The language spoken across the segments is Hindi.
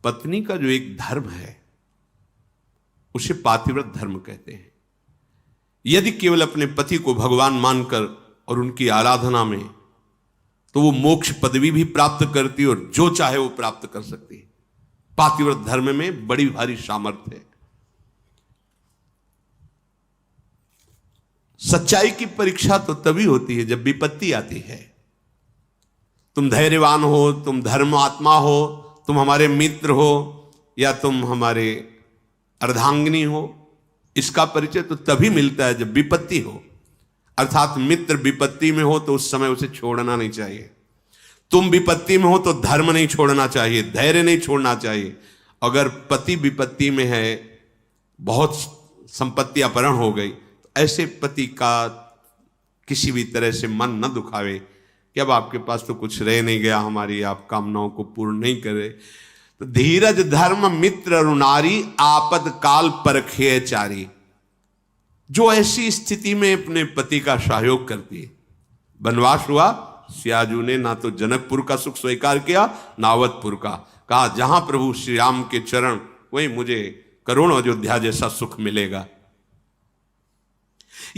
पत्नी का जो एक धर्म है उसे पातिव्रत धर्म कहते हैं। यदि केवल अपने पति को भगवान मानकर और उनकी आराधना में, तो वो मोक्ष पदवी भी प्राप्त करती है और जो चाहे वो प्राप्त कर सकती है। पातिव्रत धर्म में बड़ी भारी सामर्थ्य है। सच्चाई की परीक्षा तो तभी होती है जब विपत्ति आती है। तुम धैर्यवान हो, तुम धर्मात्मा हो, तुम हमारे मित्र हो या तुम हमारे अर्धांगिनी हो, इसका परिचय तो तभी मिलता है जब विपत्ति हो। अर्थात मित्र विपत्ति में हो तो उस समय उसे छोड़ना नहीं चाहिए। तुम विपत्ति में हो तो धर्म नहीं छोड़ना चाहिए, धैर्य नहीं छोड़ना चाहिए। अगर पति विपत्ति में है, बहुत संपत्ति अपहरण हो गई, तो ऐसे पति का किसी भी तरह से मन न दुखावे कि अब आपके पास तो कुछ रह नहीं गया, हमारी आप कामनाओं को पूर्ण नहीं करे। तो धीरज धर्म मित्र अरुणारी, आपद काल परखे चारी। जो ऐसी स्थिति में अपने पति का सहयोग करती है। वनवास हुआ, सियाजू ने ना तो जनकपुर का सुख स्वीकार किया ना अवधपुर का। कहा जहां प्रभु श्री राम के चरण, वहीं मुझे करोड़ अयोध्या जैसा सुख मिलेगा।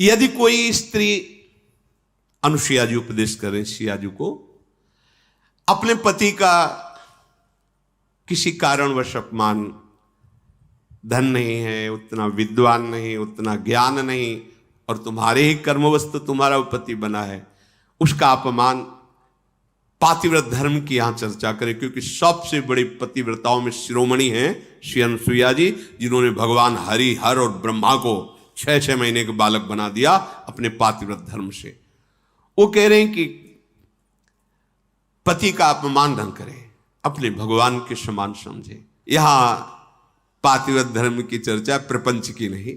यदि कोई स्त्री, अनुसुईया जी उपदेश करें सियाजू को, अपने पति का किसी कारणवश अपमान, धन नहीं है, उतना विद्वान नहीं, उतना ज्ञान नहीं, और तुम्हारे ही कर्मवश तो तुम्हारा पति बना है, उसका अपमान, पातिव्रत धर्म की यहां चर्चा करें। क्योंकि सबसे बड़ी पतिव्रताओं में शिरोमणि हैं श्री अनुसुईया जी, जिन्होंने भगवान हरि, हर और ब्रह्मा को 6-6 महीने के बालक बना दिया अपने पातिव्रत धर्म से। वो कह रहे हैं कि पति का अपमान न करें, अपने भगवान के समान समझे। यहां पातिव्रत धर्म की चर्चा प्रपंच की नहीं,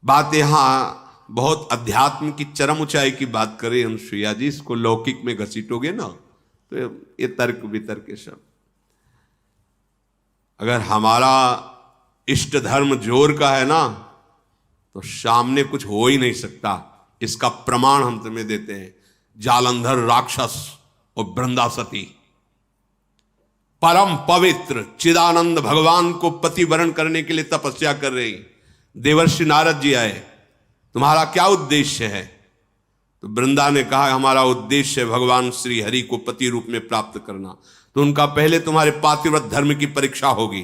बात यहां बहुत अध्यात्म की चरम ऊंचाई की बात करें अनुसुईया जी। इसको लौकिक में घसीटोगे ना तो ये तर्क वितर्क के सब। अगर हमारा इष्ट धर्म जोर का है ना, तो सामने कुछ हो ही नहीं सकता। इसका प्रमाण हम तुम्हें देते हैं। जालंधर राक्षस और वृंदासती परम पवित्र चिदानंद भगवान को पति वरण करने के लिए तपस्या कर रही। देवर्षि नारद जी आए, तुम्हारा क्या उद्देश्य है? तो वृंदा ने कहा हमारा उद्देश्य है भगवान श्री हरि को पति रूप में प्राप्त करना। तो उनका पहले तुम्हारे पातिव्रत धर्म की परीक्षा होगी,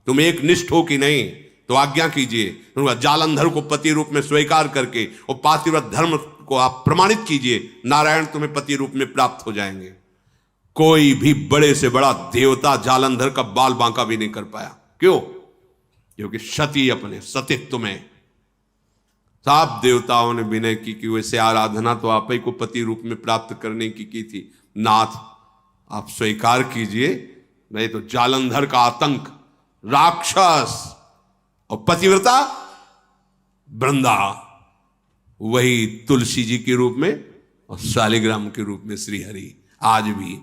तुम एक निष्ठ हो कि नहीं, तो आज्ञा कीजिए। उनका जालंधर को पति रूप में स्वीकार करके और पातिव्रत धर्म को आप प्रमाणित कीजिए, नारायण तुम्हें पति रूप में प्राप्त हो जाएंगे। कोई भी बड़े से बड़ा देवता जालंधर का बाल बांका भी नहीं कर पाया। क्यों? क्योंकि सती अपने सतीत्व में सब देवताओं ने विनय की कि वैसे आराधना तो आप ही को पति रूप में प्राप्त करने की थी। नाथ आप स्वीकार कीजिए, नहीं तो जालंधर का आतंक, राक्षस और पतिव्रता वृंदा, वही तुलसी जी के रूप में और शालिग्राम के रूप में श्री हरि। आज भी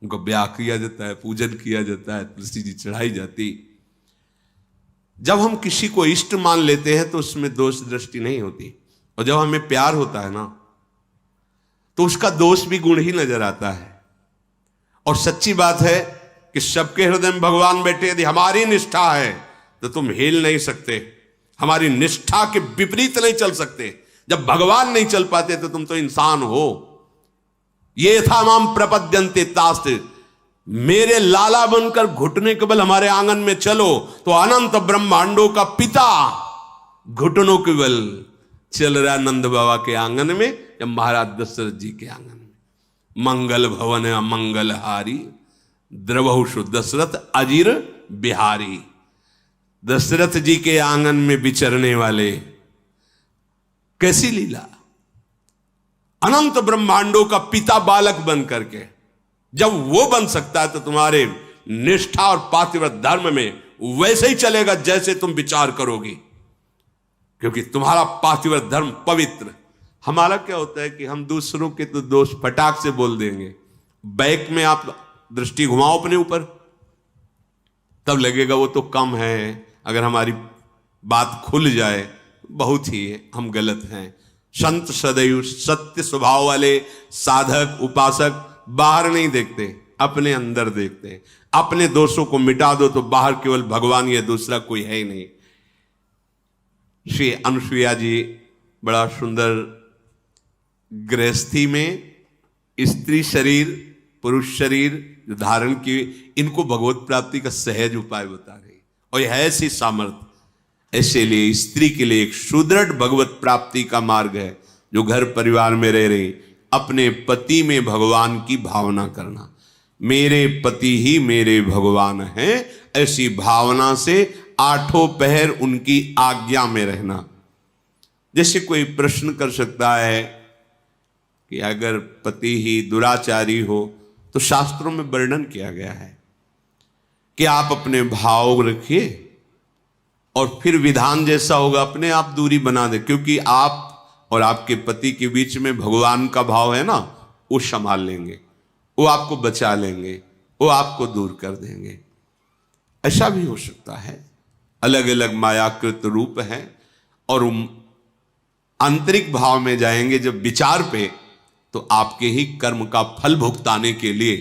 उनको ब्याह किया जाता है, पूजन किया जाता है, तुलसी जी चढ़ाई जाती। जब हम किसी को इष्ट मान लेते हैं तो उसमें दोष दृष्टि नहीं होती, और जब हमें प्यार होता है ना, तो उसका दोष भी गुण ही नजर आता है। और सच्ची बात है कि सबके हृदय में भगवान बैठे। यदि हमारी निष्ठा है तो तुम हिल नहीं सकते, हमारी निष्ठा के विपरीत नहीं चल सकते। जब भगवान नहीं चल पाते तो तुम तो इंसान हो। ये था माम प्रपद्यन्ते तास्ते, मेरे लाला बनकर घुटने के बल हमारे आंगन में चलो तो अनंत ब्रह्मांडों का पिता घुटनों के बल चल रहा नंद बाबा के आंगन में या महाराज दशरथ जी के आंगन में। मंगल भवन मंगलहारी, द्रवहुषु दशरथ अजीर बिहारी। दशरथ जी के आंगन में विचरने वाले, कैसी लीला! अनंत ब्रह्मांडों का पिता बालक बन करके, जब वो बन सकता है तो तुम्हारे निष्ठा और पातिव्रत धर्म में वैसे ही चलेगा जैसे तुम विचार करोगी, क्योंकि तुम्हारा पातिव्रत धर्म पवित्र। हमारा क्या होता है कि हम दूसरों के तो दोष फटाक से बोल देंगे। बैक में आप दृष्टि घुमाओ अपने ऊपर, तब लगेगा वो तो कम है। अगर हमारी बात खुल जाए बहुत ही हम गलत हैं। संत सदैव सत्य स्वभाव वाले साधक उपासक बाहर नहीं देखते, अपने अंदर देखते हैं। अपने दोषों को मिटा दो तो बाहर केवल भगवान या दूसरा कोई है ही नहीं। श्री अनुसुईया जी बड़ा सुंदर गृहस्थी में स्त्री शरीर पुरुष शरीर जो धारण की, इनको भगवत प्राप्ति का सहज उपाय बता रही। और यह ऐसी सामर्थ्य, ऐसे लिए स्त्री के लिए एक सुदृढ़ भगवत प्राप्ति का मार्ग है, जो घर परिवार में रह रही अपने पति में भगवान की भावना करना। मेरे पति ही मेरे भगवान हैं, ऐसी भावना से आठों पहर उनकी आज्ञा में रहना। जैसे कोई प्रश्न कर सकता है कि अगर पति ही दुराचारी हो तो शास्त्रों में वर्णन किया गया है कि आप अपने भाव रखिए और फिर विधान जैसा होगा अपने आप दूरी बना दे, क्योंकि आप और आपके पति के बीच में भगवान का भाव है ना, वो संभाल लेंगे, वो आपको बचा लेंगे, वो आपको दूर कर देंगे। ऐसा भी हो सकता है। अलग अलग मायाकृत रूप हैं और आंतरिक भाव में जाएंगे जब विचार पे, तो आपके ही कर्म का फल भुगताने के लिए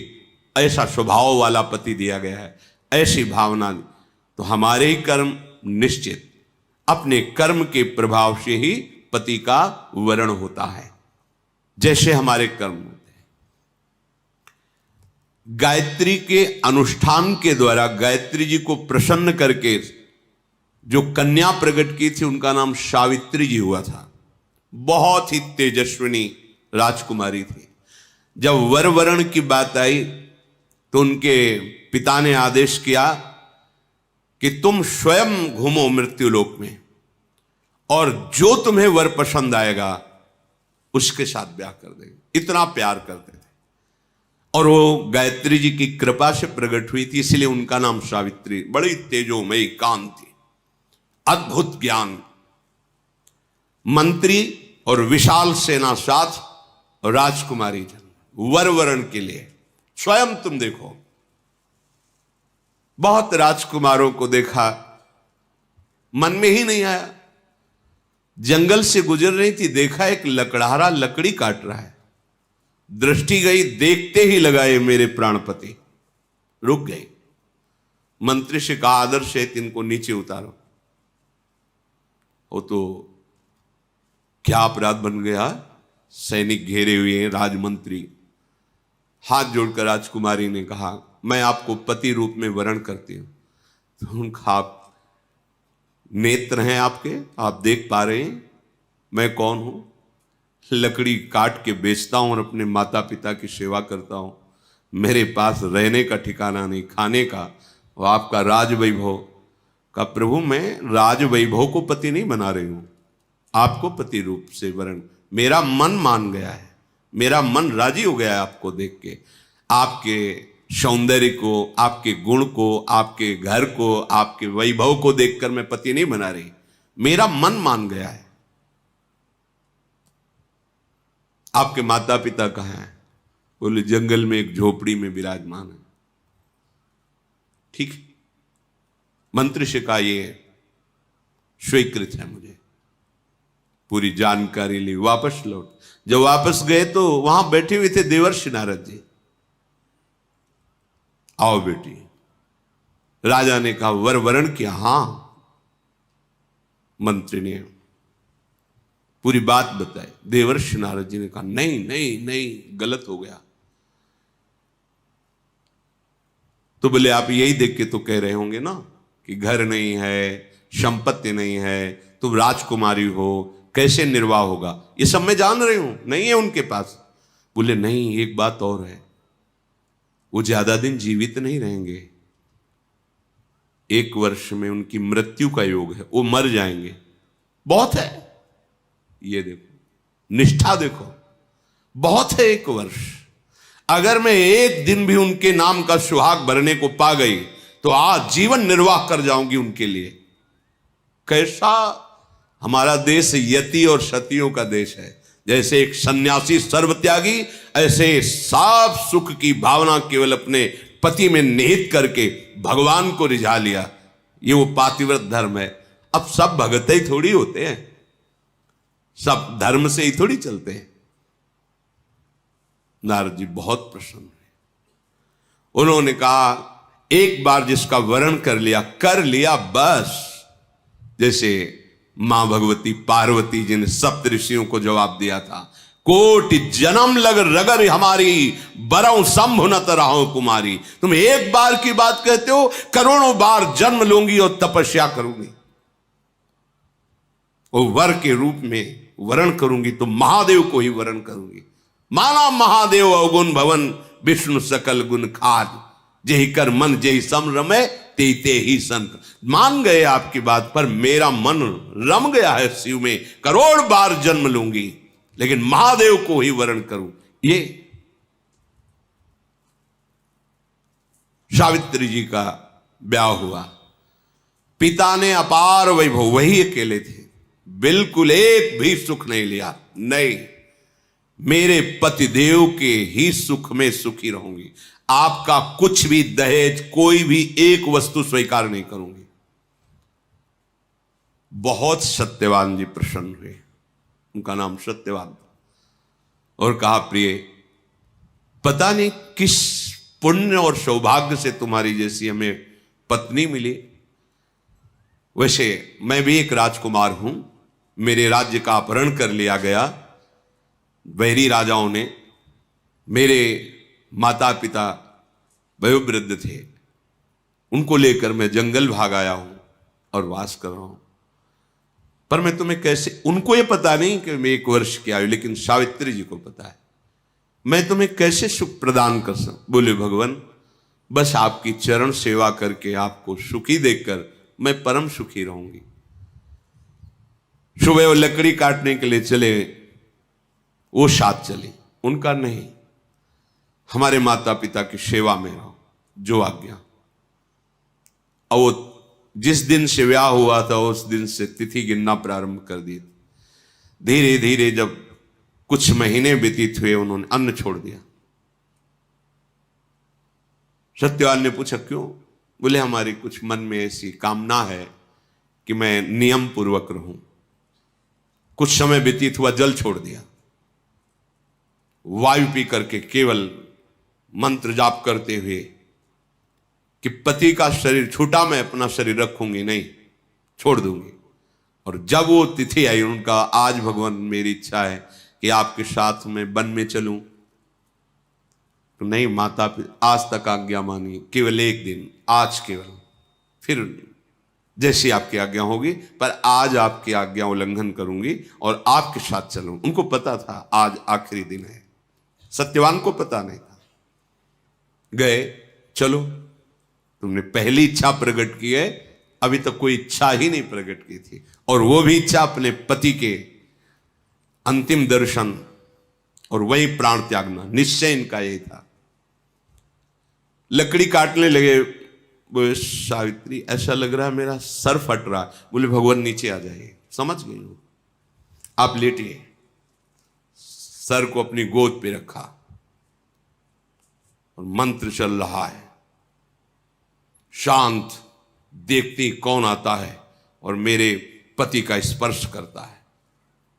ऐसा स्वभाव वाला पति दिया गया है, ऐसी भावना। तो हमारे ही कर्म निश्चित, अपने कर्म के प्रभाव से ही पति का वरण होता है, जैसे हमारे कर्म होते हैं। गायत्री के अनुष्ठान के द्वारा गायत्री जी को प्रसन्न करके जो कन्या प्रकट की थी, उनका नाम सावित्री जी हुआ था। बहुत ही तेजस्विनी राजकुमारी थी। जब वर वरण की बात आई तो उनके पिता ने आदेश किया कि तुम स्वयं घूमो मृत्युलोक में और जो तुम्हें वर पसंद आएगा उसके साथ ब्याह कर देंगे। इतना प्यार करते थे और वो गायत्री जी की कृपा से प्रकट हुई थी, इसलिए उनका नाम सावित्री। बड़ी तेजोमयी कांति, अद्भुत ज्ञान, मंत्री और विशाल सेना साथ और राजकुमारी जन, वर वरण के लिए। स्वयं तुम देखो, बहुत राजकुमारों को देखा, मन में ही नहीं आया। जंगल से गुजर रही थी, देखा एक लकड़हारा लकड़ी काट रहा है, दृष्टि गई, देखते ही लगाए मेरे प्राणपति, रुक गई। मंत्री से कहा आदर से इनको नीचे उतारो। वो तो क्या अपराध बन गया, सैनिक घेरे हुए हैं, राजमंत्री। हाथ जोड़कर राजकुमारी ने कहा मैं आपको पति रूप में वरण करती हूं। तो उनका आप नेत्र हैं आपके, आप देख पा रहे हैं मैं कौन हूं। लकड़ी काट के बेचता हूं और अपने माता पिता की सेवा करता हूं। मेरे पास रहने का ठिकाना नहीं, खाने का। वो आपका राज वैभव का, प्रभु मैं राज वैभव को पति नहीं बना रही हूं, आपको पति रूप से वरण। मेरा मन मान गया है, मेरा मन राजी हो गया है आपको देख के, आपके सौंदर्य को, आपके गुण को, आपके घर को, आपके वैभव को देखकर मैं पति नहीं बना रही, मेरा मन मान गया है। आपके माता पिता कहाँ हैं? बोले जंगल में एक झोपड़ी में विराजमान है। ठीक, मंत्री से कहा ये स्वीकृत है, मुझे पूरी जानकारी ली, वापस लौट। जब वापस गए तो वहां बैठे हुए थे देवर्षि नारद जी। आओ बेटी। राजा ने कहा वर वरण किया? हां। मंत्री ने पूरी बात बताई। देवर्षि नारद जी ने कहा नहीं नहीं नहीं, गलत हो गया। तो बोले आप यही देख के तो कह रहे होंगे ना कि घर नहीं है, संपत्ति नहीं है, तुम राजकुमारी हो, कैसे निर्वाह होगा, ये सब मैं जान रही हूं, नहीं है उनके पास। बोले नहीं, एक बात और है, वो ज्यादा दिन जीवित नहीं रहेंगे, 1 वर्ष में उनकी मृत्यु का योग है, वो मर जाएंगे। बहुत है, ये देखो निष्ठा देखो, बहुत है 1 वर्ष। अगर मैं एक दिन भी उनके नाम का सुहाग भरने को पा गई तो आज जीवन निर्वाह कर जाऊंगी उनके लिए। कैसा हमारा देश यति और सतियों का देश है। जैसे एक सन्यासी सर्वत्यागी, ऐसे साफ सुख की भावना केवल अपने पति में निहित करके भगवान को रिझा लिया। ये वो पातिव्रत धर्म है। अब सब भगत ही थोड़ी होते हैं, सब धर्म से ही थोड़ी चलते हैं। नारद जी बहुत प्रसन्न हुए। उन्होंने कहा एक बार जिसका वरण कर लिया बस। जैसे मां भगवती पार्वती जी ने सप्त ऋषियों को जवाब दिया था, कोटि जन्म लग रगर हमारी, बरऊ शंभु न तरहो कुमारी। तुम एक बार की बात कहते हो, करोड़ों बार जन्म लूंगी और तपस्या करूंगी और वर के रूप में वरण करूंगी तो महादेव को ही वरण करूंगी। माना महादेव अवगुण भवन, विष्णु सकल गुण खाद, जेहि कर मन जेहि सम रमे, ते ही संत। मान गए आपकी बात पर, मेरा मन रम गया है शिव में, करोड़ बार जन्म लूंगी लेकिन महादेव को ही वरण करूं। ये सावित्री जी का ब्याह हुआ, पिता ने अपार वैभव, वही अकेले थे, बिल्कुल एक भी सुख नहीं लिया। नहीं, मेरे पतिदेव के ही सुख में सुखी रहूंगी, आपका कुछ भी दहेज, कोई भी एक वस्तु स्वीकार नहीं करूंगी। बहुत सत्यवान जी प्रसन्न हुए, उनका नाम सत्यवान था, और कहा प्रिय, पता नहीं किस पुण्य और सौभाग्य से तुम्हारी जैसी हमें पत्नी मिली। वैसे मैं भी एक राजकुमार हूं, मेरे राज्य का अपहरण कर लिया गया बैरी राजाओं ने। मेरे माता पिता वयोवृद्ध थे, उनको लेकर मैं जंगल भाग आया हूं और वास कर रहा हूं। पर मैं तुम्हें कैसे, उनको ये पता नहीं कि मैं 1 वर्ष की आयु, लेकिन सावित्री जी को पता है, मैं तुम्हें कैसे सुख प्रदान कर सकूं। बोले भगवान, बस आपकी चरण सेवा करके आपको सुखी देखकर मैं परम सुखी रहूंगी। सुबह वो लकड़ी काटने के लिए चले, वो साथ चली, उनका नहीं, हमारे माता पिता की सेवा में रहो, जो आज्ञा। और वो जिस दिन से ब्याह हुआ था उस दिन से तिथि गिनना प्रारंभ कर दी। धीरे धीरे जब कुछ महीने व्यतीत हुए, उन्होंने अन्न छोड़ दिया। सत्यवान ने पूछा क्यों? बोले हमारी कुछ मन में ऐसी कामना है कि मैं नियम पूर्वक रहूं। कुछ समय व्यतीत हुआ, जल छोड़ दिया, वायु पी करके केवल मंत्र जाप करते हुए कि पति का शरीर छूटा, मैं अपना शरीर रखूंगी नहीं, छोड़ दूंगी। और जब वो तिथि आई, उनका आज भगवान मेरी इच्छा है कि आपके साथ में वन में चलूं। तो नहीं माता पिता, आज तक आज्ञा मानी, केवल एक दिन, आज केवल, फिर जैसी आपकी आज्ञा होगी, पर आज आपकी आज्ञा उल्लंघन करूंगी और आपके साथ चलूं। उनको पता था आज आखिरी दिन है, सत्यवान को पता नहीं था। गए, चलो तुमने पहली इच्छा प्रकट की है, अभी तक कोई इच्छा ही नहीं प्रकट की थी, और वो भी इच्छा अपने पति के अंतिम दर्शन और वही प्राण त्यागना, निश्चय इनका यही था। लकड़ी काटने लगे। बोले सावित्री, ऐसा लग रहा है मेरा सर फट रहा। बोले भगवान नीचे आ जाइए, समझ गई हूं, आप लेटिए। सर को अपनी गोद पे रखा और मंत्र चल रहा है, शांत, देखती कौन आता है और मेरे पति का स्पर्श करता है।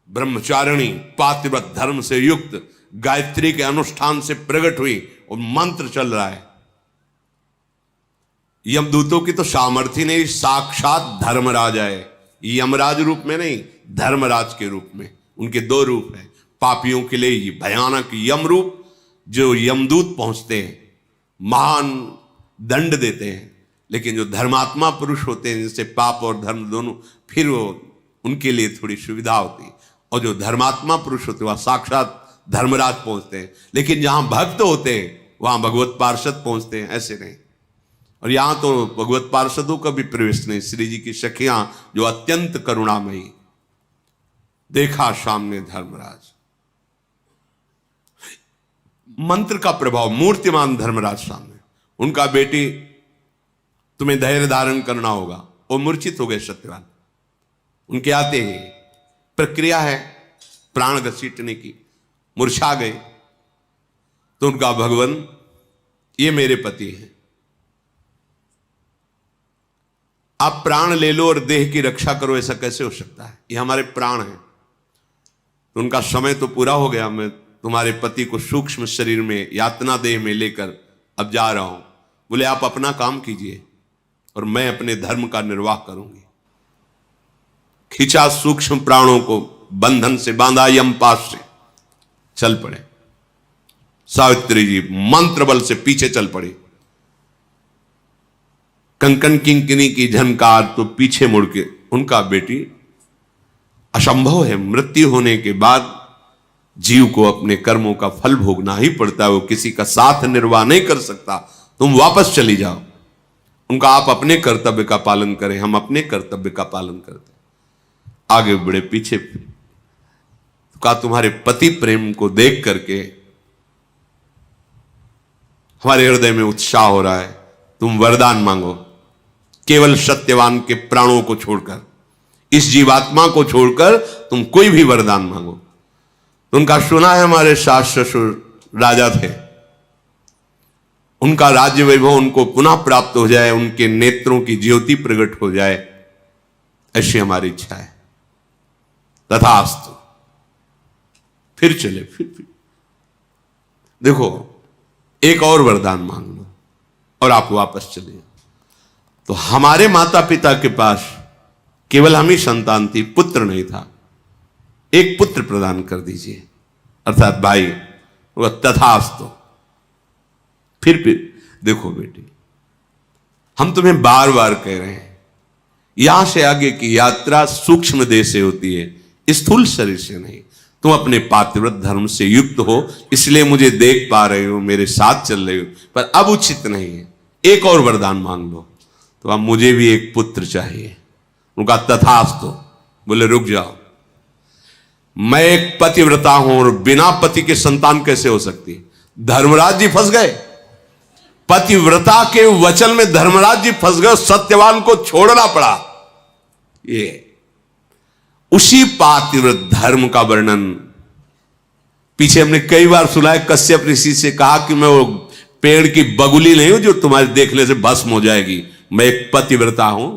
ब्रह्मचारिणी पातिव्रत धर्म से युक्त गायत्री के अनुष्ठान से प्रकट हुई और मंत्र चल रहा है। यमदूतों की तो सामर्थ्य नहीं, साक्षात धर्मराज है, यमराज रूप में नहीं, धर्मराज के रूप में। उनके 2 रूप हैं। पापियों के लिए ये भयानक यम रूप, जो यमदूत पहुंचते हैं, महान दंड देते हैं, लेकिन जो धर्मात्मा पुरुष होते हैं, जैसे पाप और धर्म दोनों, फिर वो उनके लिए थोड़ी सुविधा होती है। और जो धर्मात्मा पुरुष होते हैं वहां साक्षात धर्मराज पहुंचते हैं, लेकिन जहां भक्त होते हैं वहां भगवत पार्षद पहुंचते हैं, ऐसे नहीं। और यहां तो भगवत पार्षदों का भी प्रवेश नहीं। श्री जी की सखियां जो अत्यंत करुणामयी, देखा सामने धर्मराज, मंत्र का प्रभाव, मूर्तिमान धर्मराज सामने। उनका बेटी, तुम्हें धैर्य धारण करना होगा। वो मूर्छित हो गए सत्यवान। उनके आते ही प्रक्रिया है प्राण घसीटने की, मूर्छा गए। तो उनका भगवान, ये मेरे पति हैं, आप प्राण ले लो और देह की रक्षा करो, ऐसा कैसे हो सकता है? ये हमारे प्राण हैं। तो उनका समय तो पूरा हो गया, मैं तुम्हारे पति को सूक्ष्म शरीर में, यातना देह में लेकर अब जा रहा हूं। बोले आप अपना काम कीजिए और मैं अपने धर्म का निर्वाह करूंगी। खींचा सूक्ष्म प्राणों को, बंधन से बांधा यमपाश से, चल पड़े। सावित्री जी मंत्र बल से पीछे चल पड़ी। कंकन किंकिनी की झनकार तो पीछे मुड़ के, उनका बेटी असंभव है, मृत्यु होने के बाद जीव को अपने कर्मों का फल भोगना ही पड़ता है, वो किसी का साथ निर्वाह नहीं कर सकता। तुम वापस चली जाओ। उनका आप अपने कर्तव्य का पालन करें, हम अपने कर्तव्य का पालन करते। आगे बढ़े, पीछे कहा तुम्हारे पति प्रेम को देख करके हमारे हृदय में उत्साह हो रहा है, तुम वरदान मांगो, केवल सत्यवान के प्राणों को छोड़कर, इस जीवात्मा को छोड़कर तुम कोई भी वरदान मांगो। उनका सुना है हमारे सास ससुर राजा थे, उनका राज्य वैभव उनको पुनः प्राप्त हो जाए, उनके नेत्रों की ज्योति प्रकट हो जाए, ऐसी हमारी इच्छा है। तथास्तु। फिर चले, फिर देखो एक और वरदान मांग लो और आप वापस चले। तो हमारे माता पिता के पास केवल हम ही संतान थी, पुत्र नहीं था। एक पुत्र प्रदान कर दीजिए, अर्थात भाई। तथास्तु। फिर देखो बेटी, हम तुम्हें बार बार कह रहे हैं, यहां से आगे की यात्रा सूक्ष्म देह से होती है, स्थूल शरीर से नहीं। तुम अपने पातिव्रत धर्म से युक्त हो, इसलिए मुझे देख पा रहे हो, मेरे साथ चल रहे हो, पर अब उचित नहीं है। एक और वरदान मांग लो। तो अब मुझे भी एक पुत्र चाहिए। उनका तथास्तु। बोले रुक जाओ, मैं एक पतिव्रता हूं और बिना पति के संतान कैसे हो सकती? धर्मराज जी फंस गए, पतिव्रता के वचन में धर्मराज जी फंस गए, सत्यवान को छोड़ना पड़ा। ये उसी पातिव्रत धर्म का वर्णन पीछे हमने कई बार सुना है। कश्यप ऋषि से कहा कि मैं वो पेड़ की बगुली नहीं हूं जो तुम्हारे देखने से भस्म हो जाएगी, मैं एक पतिव्रता हूं।